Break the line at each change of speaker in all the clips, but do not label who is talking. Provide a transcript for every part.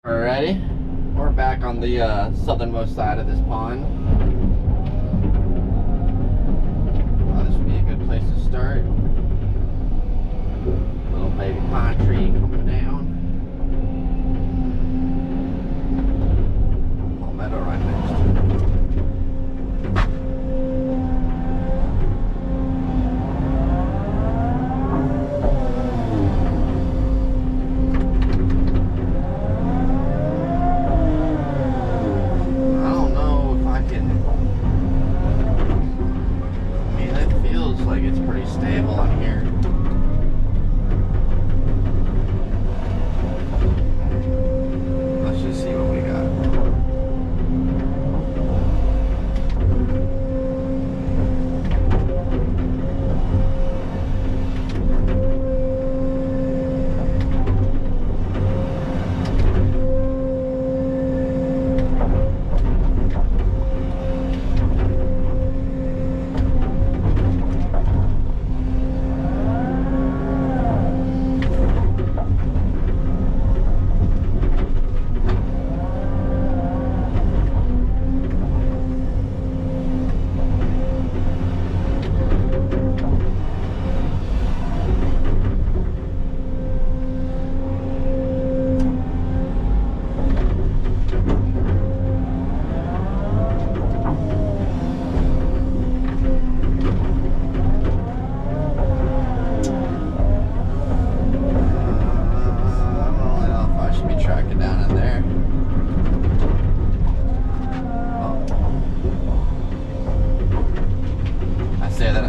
Alrighty, we're back on the southernmost side of this pond. This would be a good place to start. Little baby pine tree coming down. Palmetto right next to it. Stable on here. Let's just see what we got.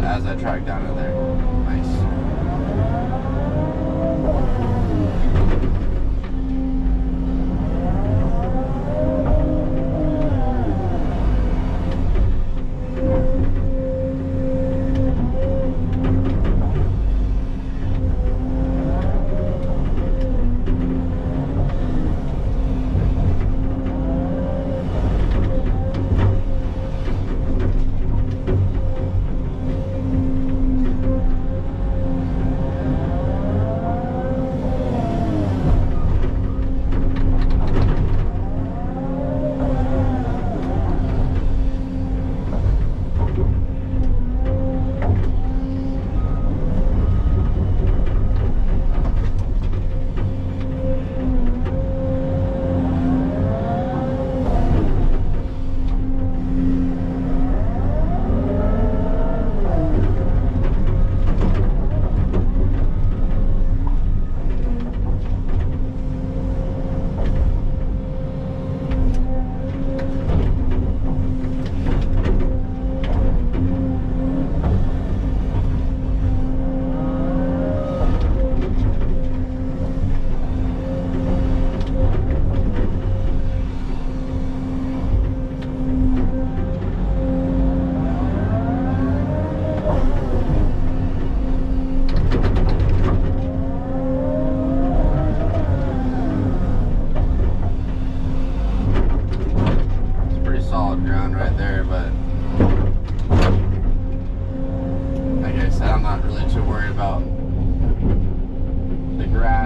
As I track down in there. Nice.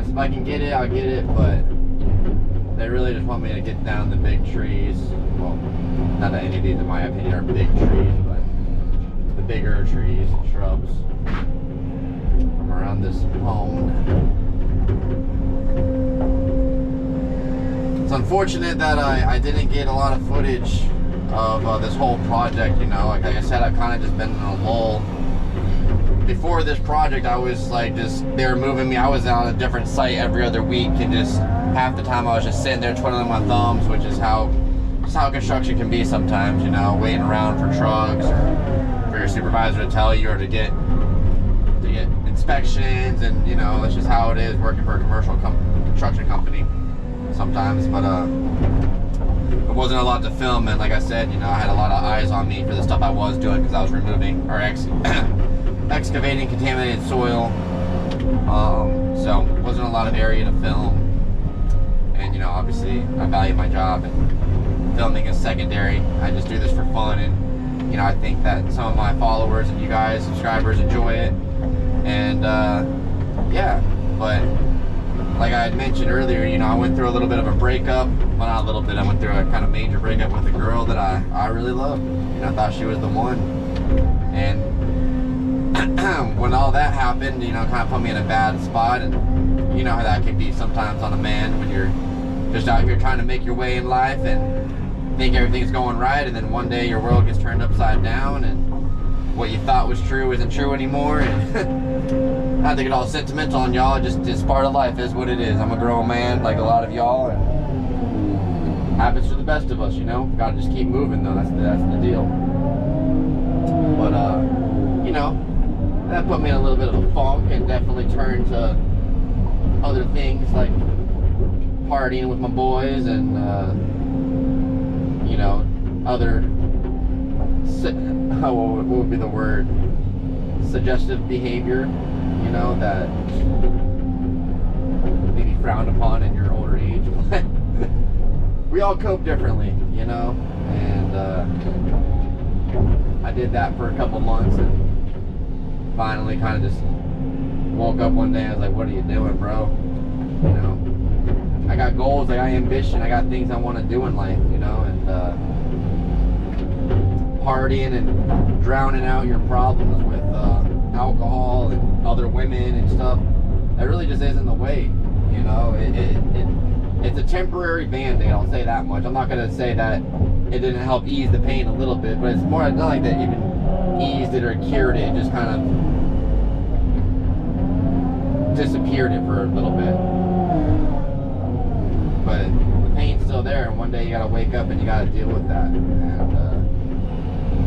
If I can get it, I'll get it, but they really just want me to get down the big trees. Well, not that any of these, in my opinion, are big trees, but the bigger trees and shrubs from around this pond. It's unfortunate that I didn't get a lot of footage of this whole project, you know. Like I said, I've kind of just been in a lull. Before this project, I was like they were moving me. I was on a different site every other week, and just half the time I was just sitting there twiddling my thumbs, which is how construction can be sometimes, you know, waiting around for trucks or for your supervisor to tell you or to get inspections, and you know, that's just how it is working for a commercial construction company sometimes. But there wasn't a lot to film, and like I said, you know, I had a lot of eyes on me for the stuff I was doing because I was removing or excavating contaminated soil, so wasn't a lot of area to film. And you know, obviously I value my job, and filming is secondary. I just do this for fun, and you know, I think that some of my followers and you guys, subscribers, enjoy it. And yeah, but like I had mentioned earlier, you know, I went through a little bit of a breakup. Well, not a little bit. I went through a kind of major breakup with a girl that I really loved. You know, I thought she was the one. And when all that happened, you know, kind of put me in a bad spot. And you know how that can be sometimes on a man when you're just out here trying to make your way in life and think everything's going right, and then one day your world gets turned upside down and what you thought was true isn't true anymore. And not to get all sentimental on y'all, just part of life, is what it is. I'm a grown man like a lot of y'all, and happens to the best of us, you know. Gotta just keep moving though, that's the deal. But you know, that put me in a little bit of a funk, and definitely turned to other things like partying with my boys and you know, other what would be the word, suggestive behavior, you know, that maybe frowned upon in your older age. We all cope differently, you know, and I did that for a couple months, and finally kind of just woke up one day. I was like, what are you doing, bro? You know, I got goals, I got ambition, I got things I want to do in life, you know, and partying and drowning out your problems with alcohol and other women and stuff, that really just isn't the way, you know. It's a temporary band-aid, I'll say that much. I'm not going to say that it didn't help ease the pain a little bit, but it's more not like that even eased it or cured it, just kind of disappeared it for a little bit. But the pain's still there, and one day you gotta wake up and you gotta deal with that. And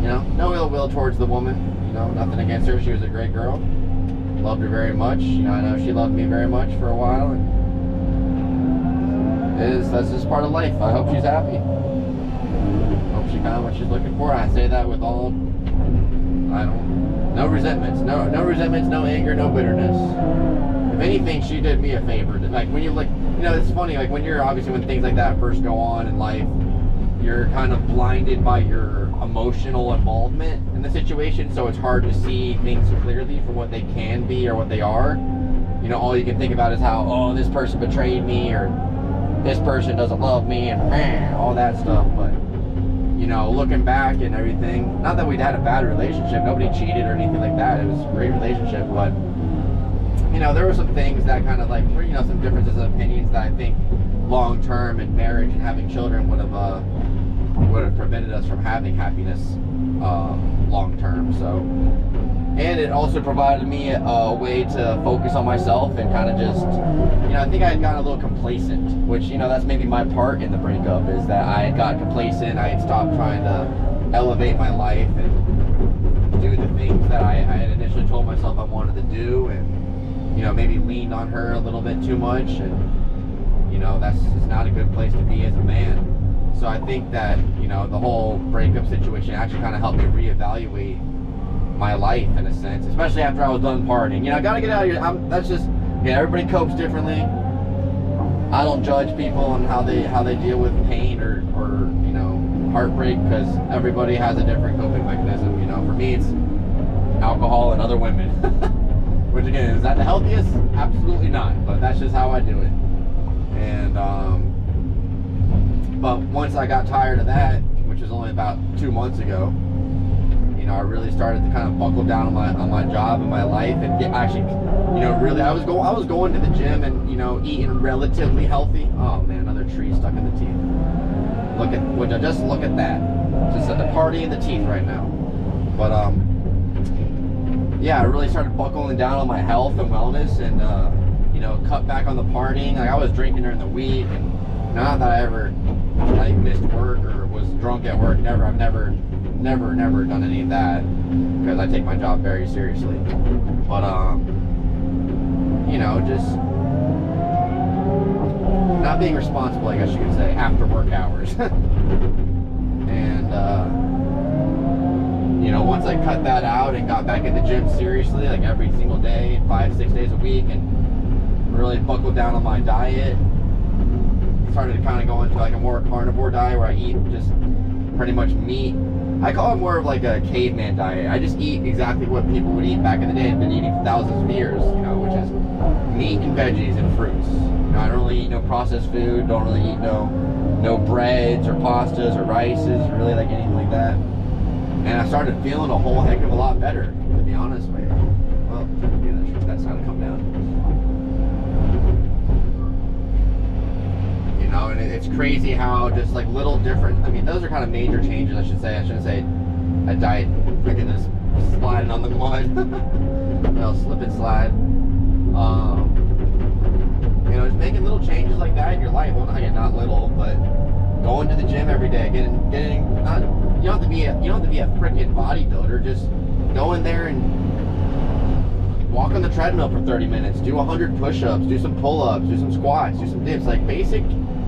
you know, no ill will towards the woman, you know, nothing against her. She was a great girl, loved her very much. You know, I know she loved me very much for a while, and that's just part of life. I hope she's happy. Hope she found what she's looking for. I say that with all, no resentments, no resentments, no anger, no bitterness. If anything, she did me a favor. Like when you like, you know, it's funny, like when things like that first go on in life, you're kind of blinded by your emotional involvement in the situation, so it's hard to see things clearly for what they can be or what they are. You know, all you can think about is how, oh, this person betrayed me, or this person doesn't love me, and all that stuff. But you know, looking back and everything, not that we'd had a bad relationship, nobody cheated or anything like that, it was a great relationship, but you know, there were some things that kind of like, you know, some differences of opinions that I think long term in marriage and having children would have prevented us from having happiness long term. So, and it also provided me a way to focus on myself and kind of just, you know, I think I had gotten a little complacent, which, you know, that's maybe my part in the breakup, is that I had got complacent. I had stopped trying to elevate my life and do the things that I had initially told myself I wanted to do, and you know, maybe leaned on her a little bit too much, and you know, that's just not a good place to be as a man. So I think that, you know, the whole breakup situation actually kind of helped me reevaluate my life in a sense, especially after I was done partying. You know, I gotta get out of here. That's just, yeah, everybody copes differently. I don't judge people on how they deal with pain or you know, heartbreak, because everybody has a different coping mechanism. You know, for me it's alcohol and other women. Which again, is that the healthiest? Absolutely not, but that's just how I do it. And but once I got tired of that, which was only about 2 months ago, you know, I really started to kind of buckle down on my job and my life, and you know, really, I was going to the gym and, you know, eating relatively healthy. Oh man, another tree stuck in the teeth. Just look at that. Just at the party in the teeth right now. But yeah, I really started buckling down on my health and wellness, and you know, cut back on the partying. Like I was drinking during the week, and not that I ever like missed work or was drunk at work. Never. I've never done any of that, because I take my job very seriously. But you know, just not being responsible, I guess you could say, after work hours. And you know, once I cut that out and got back in the gym seriously, like every single day, 5-6 days a week, and really buckled down on my diet, started to kind of go into like a more carnivore diet where I eat just pretty much meat. I call it more of like a caveman diet. I just eat exactly what people would eat back in the day and been eating for thousands of years, you know, which is meat and veggies and fruits. know, I don't really eat no processed food. Don't really eat no breads or pastas or rices or really like anything like that. And I started feeling a whole heck of a lot better, to be honest with you. Well, yeah, that's gotta come down. You know, and it's crazy how just like little different. I mean, those are kind of major changes, I should say. I shouldn't say a diet. Freaking just sliding on the mud. Well, slip and slide. You know, just making little changes like that in your life. Well, again, not little, but going to the gym every day, getting not. You don't have to be a freaking bodybuilder. Just go in there and walk on the treadmill for 30 minutes. Do 100 push-ups. Do some pull-ups. Do some squats. Do some dips. Like basic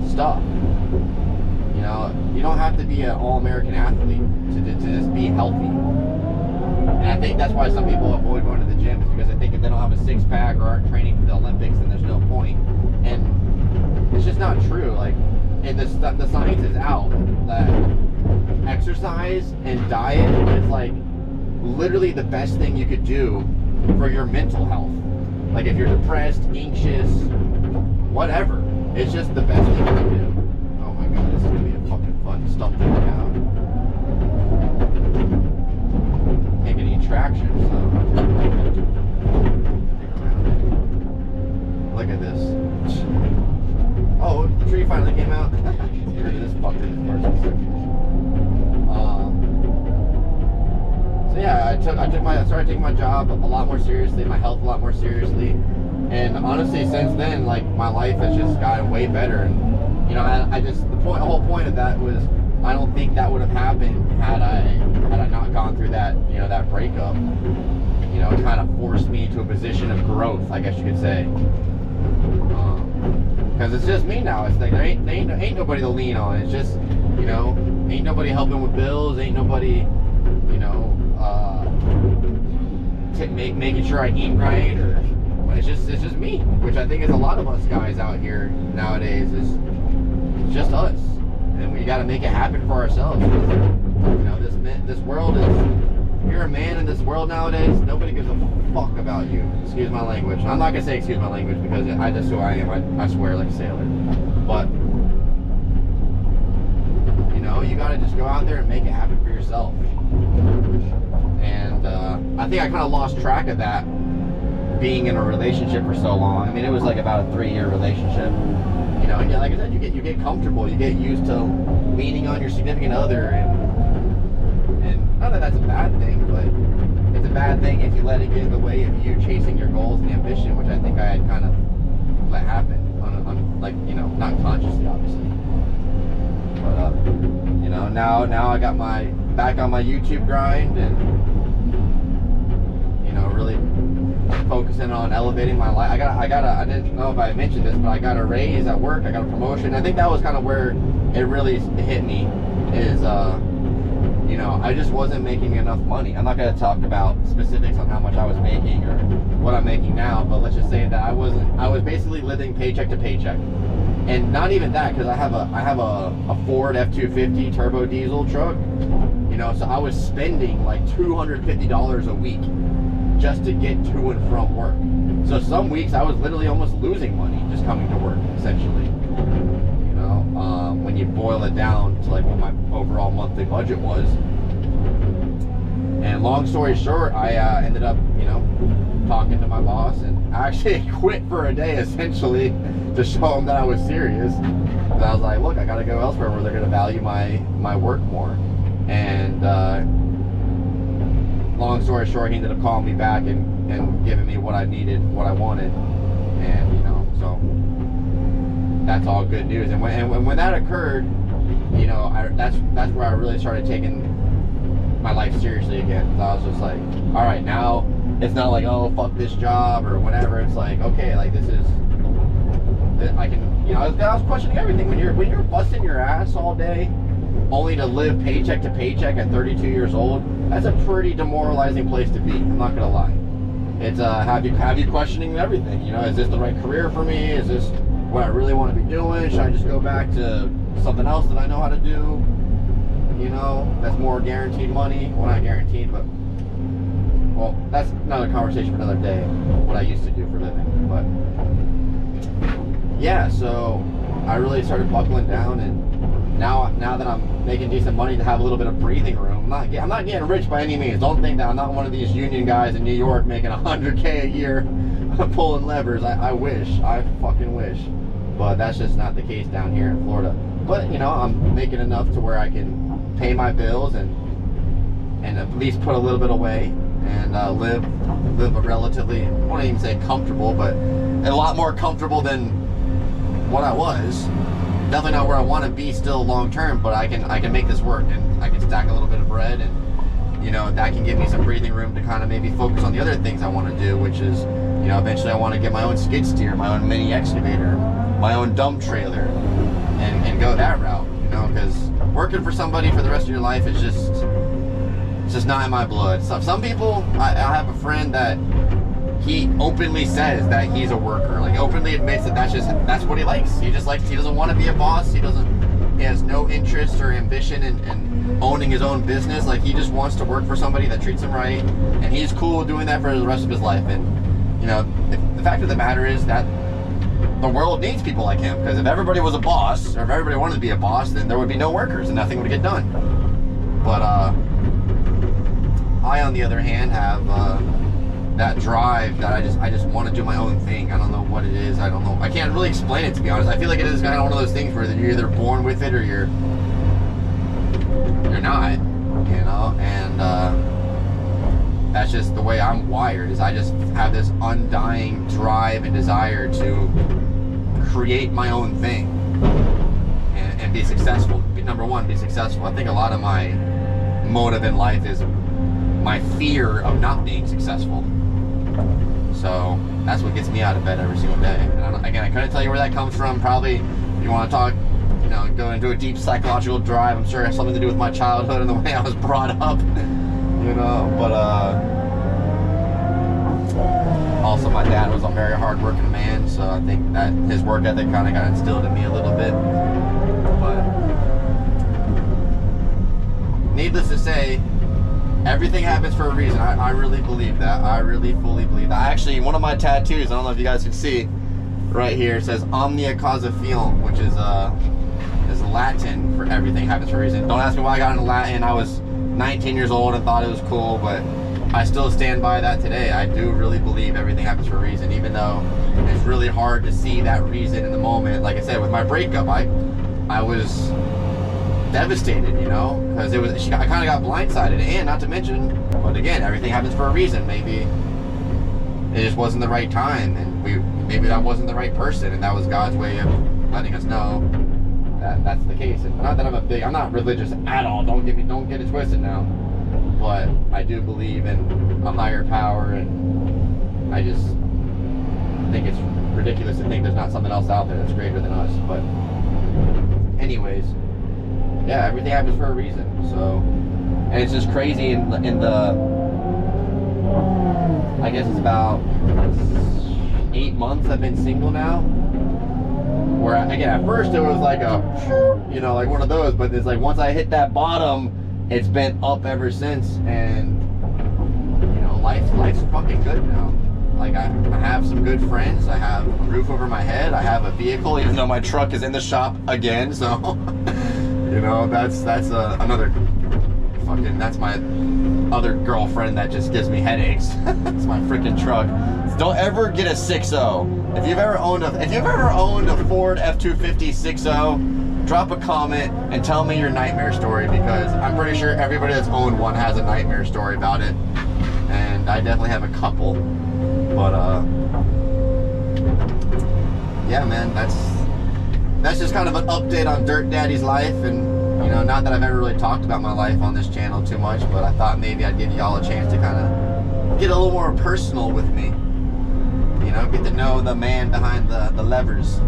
stuff. You know, you don't have to be an all-American athlete to just be healthy. And I think that's why some people avoid going to the gym, is because they think if they don't have a six-pack or aren't training for the Olympics, then there's no point. And it's just not true. Like, and the science is out that exercise and diet is like literally the best thing you could do for your mental health. Like if you're depressed, anxious, whatever, it's just the best thing you can do. Oh my god, this is gonna be a fucking fun stuff to look out. Can't get any traction, so look at this. Oh, the tree finally came out. Look at this fucking person. So yeah, I started taking my job a lot more seriously, my health a lot more seriously, and honestly, since then, like my life has just gotten way better. And you know, the whole point of that was, I don't think that would have happened had I not gone through that, you know, that breakup. You know, it kind of forced me into a position of growth, I guess you could say. Because it's just me now. It's like there ain't nobody to lean on. It's just, you know, ain't nobody helping with bills. Ain't nobody, you know, making sure I eat right. Or it's just me, which I think is a lot of us guys out here nowadays. It's just us, and we got to make it happen for ourselves. You know, this world is. If you're a man in this world nowadays, nobody gives a fuck about you. Excuse my language. I'm not gonna say excuse my language because that's who I am. I swear like a sailor. But you know, you gotta just go out there and make it happen for yourself. And I think I kind of lost track of that being in a relationship for so long. I mean, it was like about a 3-year relationship. You know, and like I said, you get comfortable. You get used to leaning on your significant other, and not that that's a bad thing, but it's a bad thing if you let it get in the way of you chasing your goals and ambition, which I think I had kind of let happen on like, you know, not consciously, obviously. But you know, now I got back on my YouTube grind, and you know, really focusing on elevating my life. I didn't know if I mentioned this, but I got a raise at work. I got a promotion. I think that was kind of where it really hit me. Is you know, I just wasn't making enough money. I'm not going to talk about specifics on how much I was making or what I'm making now, but let's just say that I was basically living paycheck to paycheck. And not even that, because I have a Ford F-250 turbo diesel truck, you know, so I was spending like $250 a week just to get to and from work. So some weeks I was literally almost losing money just coming to work, essentially. When you boil it down to like what my overall monthly budget was. And long story short, I ended up, you know, talking to my boss, and I actually quit for a day essentially to show him that I was serious. Because I was like, look, I got to go elsewhere where they're going to value my work more. And long story short, he ended up calling me back and giving me what I needed, what I wanted, and you know, so that's all good news. And when that occurred, you know, that's where I really started taking my life seriously again. Because I was just like, all right, now it's not like, oh, fuck this job or whatever. It's like, okay, like this is, I can, you know, I was questioning everything. When you're busting your ass all day, only to live paycheck to paycheck at 32 years old, that's a pretty demoralizing place to be. I'm not gonna lie. It's have you questioning everything. You know, is this the right career for me? Is this what I really want to be doing? Should I just go back to something else that I know how to do? You know, that's more guaranteed money. Well, not guaranteed, but well, that's another conversation for another day. What I used to do for a living, but yeah, so I really started buckling down, and now that I'm making decent money to have a little bit of breathing room, I'm not getting rich by any means. Don't think that I'm not one of these union guys in New York making $100K a year pulling levers. I wish, I fucking wish, but that's just not the case down here in Florida. But you know, I'm making enough to where I can pay my bills and at least put a little bit away and live a relatively, I won't even say comfortable, but a lot more comfortable than what I was. Definitely not where I want to be still long term, but I can make this work, and I can stack a little bit of bread, and you know, that can give me some breathing room to kind of maybe focus on the other things I want to do, which is, you know, eventually I want to get my own skid steer, my own mini excavator, my own dump trailer, and go that route, you know, because working for somebody for the rest of your life is just, it's just not in my blood. So some people, I have a friend that he openly says that he's a worker, like openly admits that that's what he likes. He doesn't want to be a boss. He has no interest or ambition in owning his own business. Like, he just wants to work for somebody that treats him right, and he's cool doing that for the rest of his life. And you know, the fact of the matter is that the world needs people like him, because if everybody was a boss, or if everybody wanted to be a boss, then there would be no workers and nothing would get done. But I, on the other hand, have that drive that I just want to do my own thing. I don't know what it is. I don't know. I can't really explain it, to be honest. I feel like it is kind of one of those things where you're either born with it or you're not, you know. And that's just the way I'm wired. Is I just have this undying drive and desire to create my own thing and be successful. Number one, be successful. I think a lot of my motive in life is my fear of not being successful. So that's what gets me out of bed every single day. And again, I couldn't tell you where that comes from. Probably, if you want to talk, you know, go into a deep psychological drive, I'm sure it has something to do with my childhood and the way I was brought up, you know. But also my dad was a very hard-working man, so I think that his work ethic kind of got instilled in me a little bit. But needless to say, everything happens for a reason. I really believe that. I really fully believe that. Actually, one of my tattoos, I don't know if you guys can see, right here, says Omnia Causa Fium, which is Latin for everything happens for a reason. Don't ask me why I got into Latin. I was 19 years old and thought it was cool, but I still stand by that today. I do really believe everything happens for a reason, even though it's really hard to see that reason in the moment. Like I said, with my breakup, I was devastated, you know, because I kind of got blindsided, and not to mention, but again, everything happens for a reason. Maybe it just wasn't the right time, and maybe that wasn't the right person, and that was God's way of letting us know that that's the case. And not that I'm not religious at all. Don't get it twisted now, but I do believe in a higher power, and I just think it's ridiculous to think there's not something else out there that's greater than us. But anyways, yeah, everything happens for a reason. So, and it's just crazy in the I guess it's about 8 months I've been single now, where again, at first it was like you know, like one of those, but it's like once I hit that bottom, it's been up ever since. And you know, life's fucking good now. Like I have some good friends, I have a roof over my head, I have a vehicle, even though my truck is in the shop again. So you know, that's another fucking, that's my other girlfriend that just gives me headaches. It's my freaking truck. Don't ever get a 6.0. If you've ever owned a Ford F-250 6.0, drop a comment and tell me your nightmare story, because I'm pretty sure everybody that's owned one has a nightmare story about it, and I definitely have a couple. But yeah, man, that's just kind of an update on Dirt Daddy's life. And you know, not that I've ever really talked about my life on this channel too much, but I thought maybe I'd give y'all a chance to kind of get a little more personal with me. You know, get to know the man behind the levers.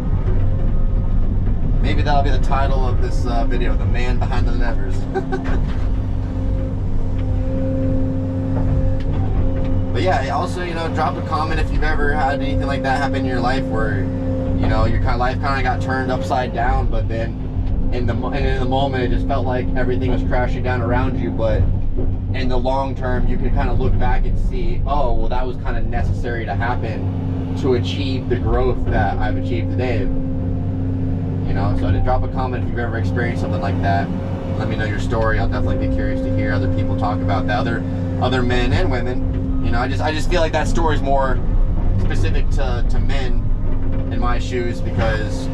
Maybe that'll be the title of this video, The Man Behind the Levers. But yeah, also, you know, drop a comment if you've ever had anything like that happen in your life, where, you know, your life kind of got turned upside down, but then in the moment it just felt like everything was crashing down around you, but in the long term you can kind of look back and see, oh, well, that was kind of necessary to happen to achieve the growth that I've achieved today. You know, so to drop a comment if you've ever experienced something like that. Let me know your story. I'll definitely be curious to hear other people talk about that, other men and women. You know, I just feel like that story is more specific to men in my shoes, because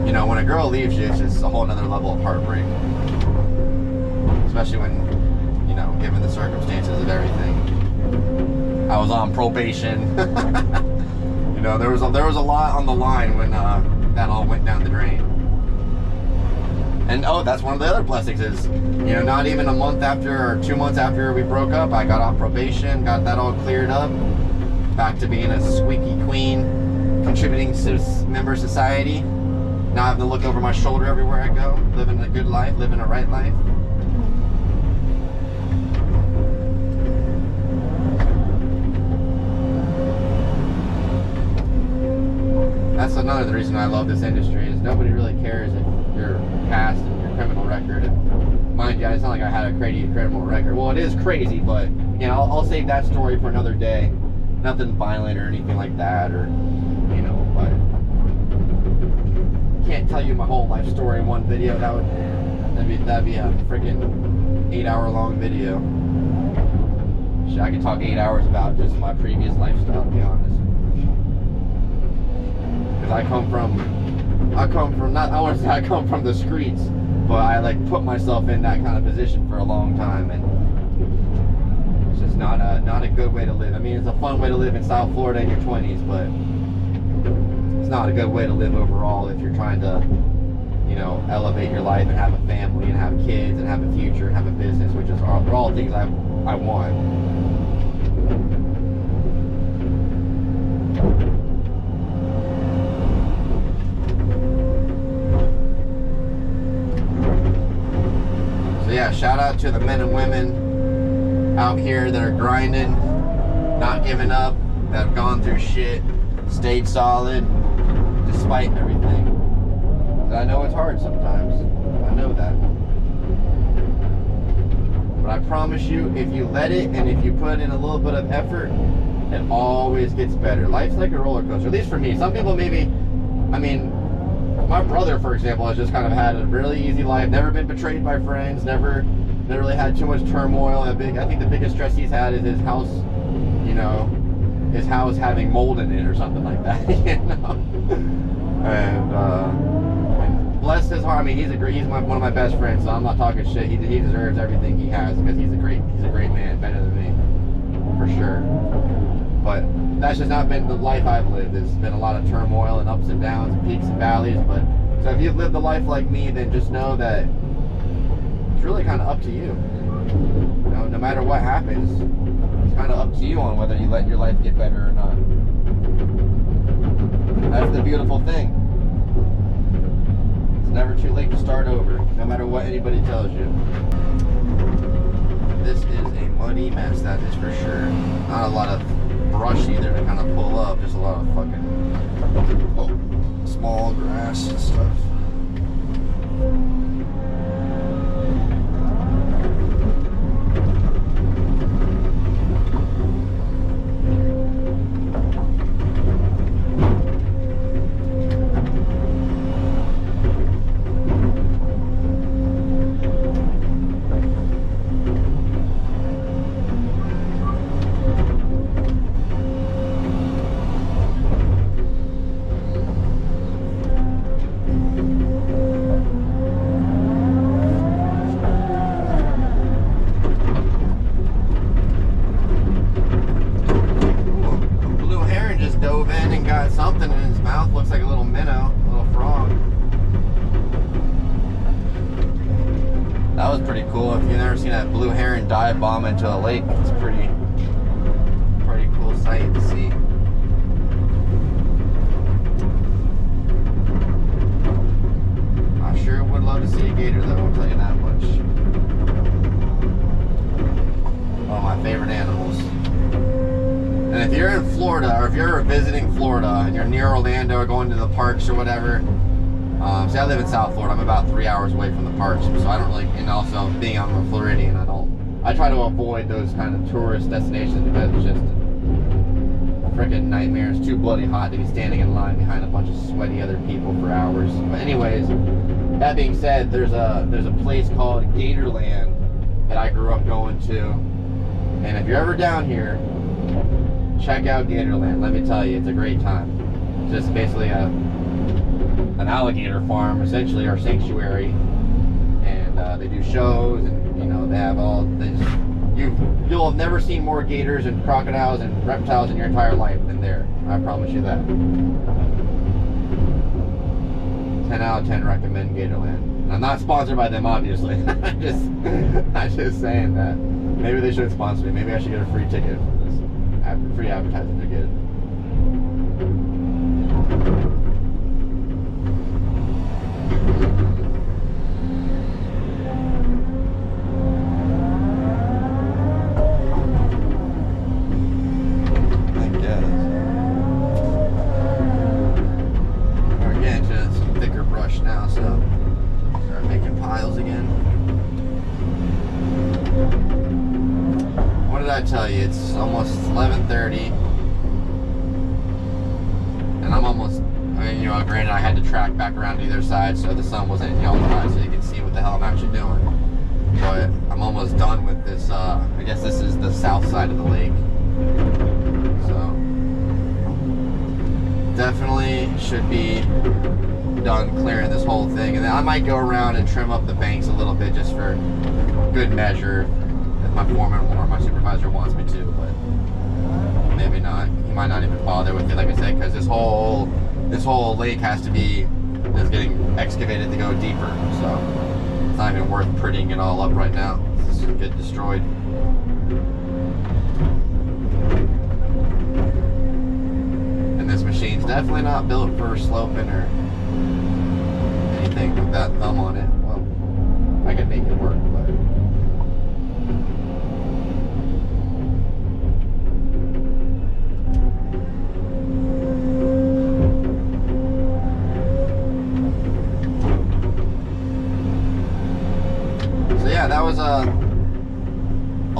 you know, when a girl leaves you, it's just a whole nother level of heartbreak. Especially when, you know, given the circumstances of everything. I was on probation. You know, there was a lot on the line when that all went down the drain. And oh, that's one of the other blessings is, you know, not even a month after or 2 months after we broke up, I got off probation, got that all cleared up, back to being a squeaky queen, contributing to member society, not having to look over my shoulder everywhere I go, living a good life, living a right life. That's another reason I love this industry, is nobody really cares if your past and your criminal record. And mind you, it's not like I had a crazy criminal record. Well, it is crazy, but you know, I'll save that story for another day. Nothing violent or anything like that, or you know, but can't tell you my whole life story in one video. That'd be a freaking 8-hour-long video. Shit, I could talk 8 hours about just my previous lifestyle, to be honest. Because I come from the streets, but I like put myself in that kind of position for a long time, and it's just not a good way to live. I mean, it's a fun way to live in South Florida in your 20s, but it's not a good way to live overall if you're trying to, you know, elevate your life and have a family and have kids and have a future and have a business, which is all things I want. So yeah, shout out to the men and women out here that are grinding, not giving up, that have gone through shit, stayed solid despite everything. I know it's hard sometimes. I know that. But I promise you, if you let it and if you put in a little bit of effort, it always gets better. Life's like a roller coaster, at least for me. Some people maybe, I mean, my brother, for example, has just kind of had a really easy life, never been betrayed by friends, never really had too much turmoil. I think the biggest stress he's had is his house, you know, his house having mold in it or something like that, you know. And bless his heart. I mean, he's one of my best friends, so I'm not talking shit. He deserves everything he has because he's a great man, better than me, for sure. But that's just not been the life I've lived. There's been a lot of turmoil and ups and downs, and peaks and valleys. But so if you've lived a life like me, then just know that it's really kind of up to you. You know, no matter what happens, it's kind of up to you on whether you let your life get better or not. That's the beautiful thing. It's never too late to start over, no matter what anybody tells you. This is a muddy mess, that is for sure. Not a lot of brush either to kind of pull up, just a lot of fucking small grass and stuff. Something in his mouth, looks like a little minnow, a little frog. That was pretty cool. If you've never seen that blue heron dive bomb into a lake, it's a pretty cool sight to see. I sure would love to see a gator though, I'll tell you that much. One of my favorite animals. And if you're in Florida, or if you're visiting Florida and you're near Orlando or going to the parks or whatever, see, I live in South Florida. I'm about 3 hours away from the parks, so I don't really, and also being on a Floridian, I try to avoid those kind of tourist destinations because it's just freaking nightmare. It's too bloody hot to be standing in line behind a bunch of sweaty other people for hours. But anyways, that being said, there's a place called Gatorland that I grew up going to, and if you're ever down here, check out Gatorland. Let me tell you, it's a great time. It's just basically an alligator farm, essentially, or sanctuary, and they do shows, and you know, they have all this. You'll have never seen more gators and crocodiles and reptiles in your entire life than there. I promise you that. 10 out of 10 recommend Gatorland. I'm not sponsored by them, obviously. I'm just saying that. Maybe they should sponsor me. Maybe I should get a free ticket for this. Free advertising to get it. I tell you, it's almost 11:30, and I'm almost, I mean, you know, granted I had to track back around to either side so the sun wasn't, you know, high, so you can see what the hell I'm actually doing. But I'm almost done with this. I guess this is the south side of the lake, so definitely should be done clearing this whole thing, and then I might go around and trim up the banks a little bit just for good measure. My foreman or my supervisor wants me to, but maybe not. He might not even bother with it, like I said, because this whole lake is getting excavated to go deeper, so it's not even worth prettying it all up right now. It's just gonna get destroyed. And this machine's definitely not built for sloping or anything with that thumb on it. Well, I could make it work, but that was a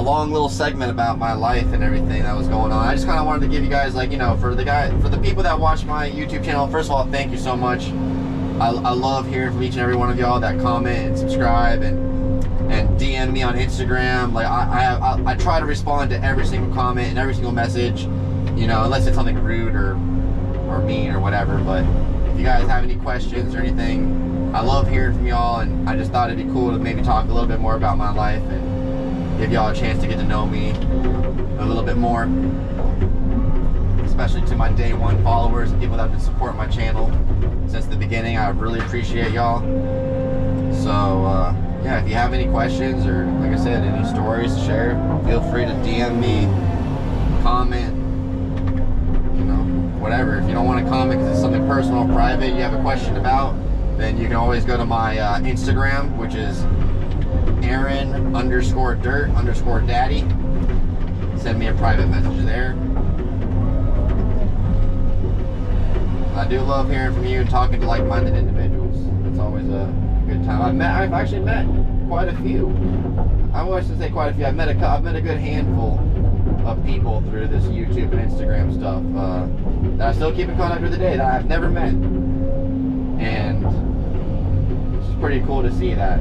long little segment about my life and everything that was going on. I just kind of wanted to give you guys, like, you know, for the people that watch my YouTube channel, first of all, thank you so much. I love hearing from each and every one of y'all that comment and subscribe and DM me on Instagram. Like I try to respond to every single comment and every single message, you know, unless it's something rude or mean or whatever. But if you guys have any questions or anything, I love hearing from y'all, and I just thought it'd be cool to maybe talk a little bit more about my life and give y'all a chance to get to know me a little bit more, especially to my day one followers and people that have been supporting my channel since the beginning. I really appreciate y'all. So yeah, if you have any questions or, like I said, any stories to share, feel free to DM me, comment, you know, whatever. If you don't want to comment because it's something personal or private you have a question about, then you can always go to my Instagram, which is Aaron_dirt_daddy. Send me a private message there. I do love hearing from you and talking to like-minded individuals. It's always a good time. I've actually met quite a few. I wish to say quite a few. I've met a good handful of people through this YouTube and Instagram stuff that I still keep in contact with today that I've never met. And it's just pretty cool to see that.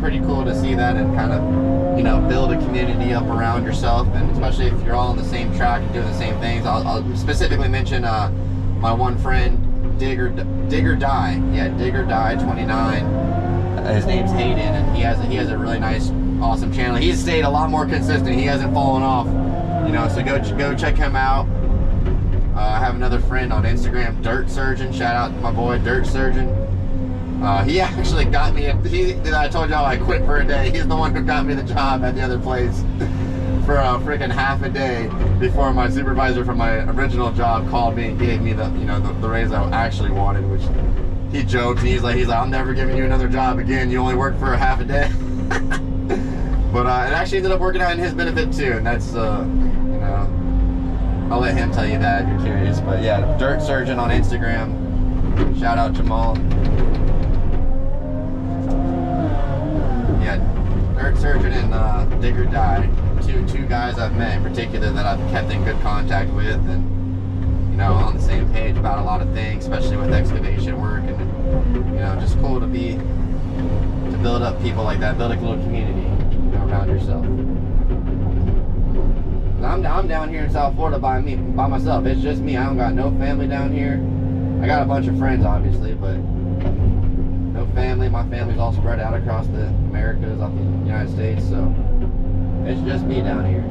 Pretty cool to see that and kind of, you know, build a community up around yourself, and especially if you're all on the same track and doing the same things. I'll specifically mention my one friend, Digger Die. Yeah, Digger Die 29. His name's Hayden, and he has a really nice, awesome channel. He's stayed a lot more consistent. He hasn't fallen off, you know. So go check him out. I have another friend on Instagram, Dirt Surgeon. Shout out to my boy, Dirt Surgeon. He actually got me, I told y'all I quit for a day. He's the one who got me the job at the other place for a freaking half a day before my supervisor from my original job called me and gave me the, you know, the raise I actually wanted, which he jokes. He's like, I'm never giving you another job again. You only work for a half a day. But it actually ended up working out in his benefit too, and that's, you know, I'll let him tell you that if you're curious. But yeah, Dirt Surgeon on Instagram. Shout out Jamal. Yeah, Dirt Surgeon and Digger Die. Two guys I've met in particular that I've kept in good contact with, and you know, on the same page about a lot of things, especially with excavation work, and you know, just cool to build up people like that, build a little community, you know, around yourself. I'm down here in South Florida by myself. It's just me. I don't got no family down here. I got a bunch of friends, obviously, but no family. My family's all spread out across the Americas, off the United States, so it's just me down here.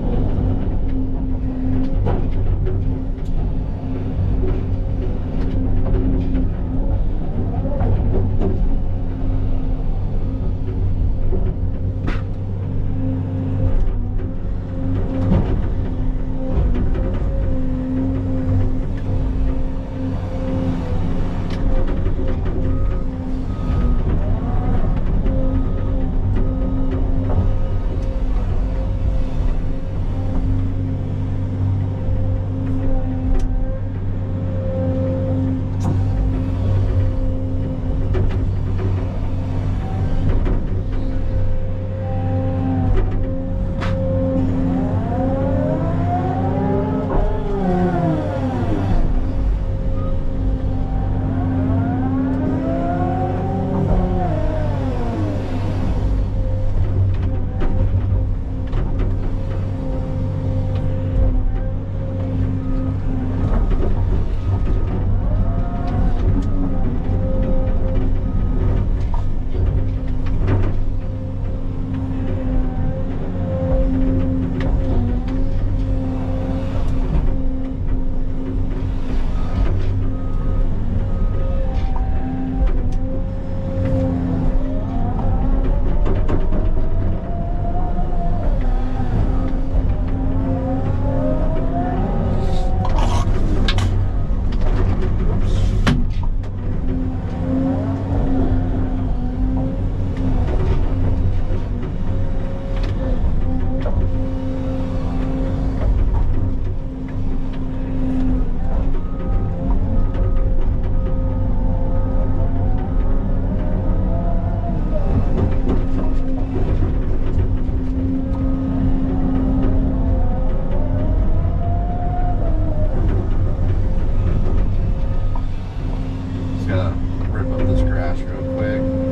Just gotta rip up this grass real quick.